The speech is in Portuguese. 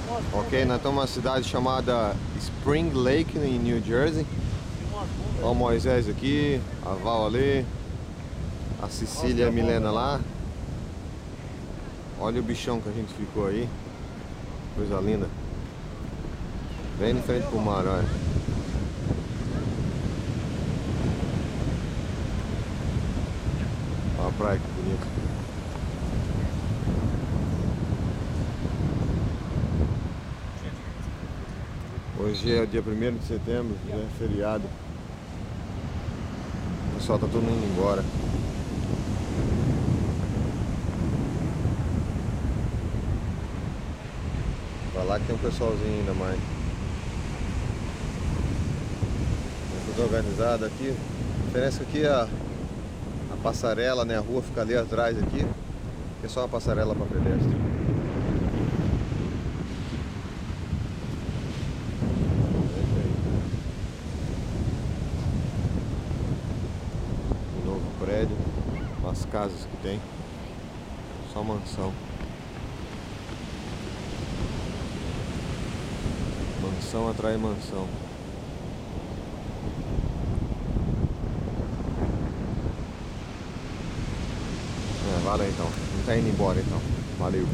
Ok, nós estamos numa cidade chamada Spring Lake, em New Jersey. Olha o Moisés aqui, a Val ali, a Cecília e a Milena lá. Olha o bichão que a gente ficou aí. Coisa linda. Bem de frente pro mar, olha. Olha a praia que bonita. Hoje é o dia 1º de setembro, é feriado. O pessoal tá todo mundo indo embora. Vai lá que tem um pessoalzinho ainda mais. Tem tudo organizado aqui. A diferença aqui é a passarela, né? A rua fica ali atrás aqui. Que é só uma passarela para pedestre. Um novo prédio. As casas que tem. Só mansão. Mansão atrai mansão. Valeu então. Não tá indo embora então. Valeu.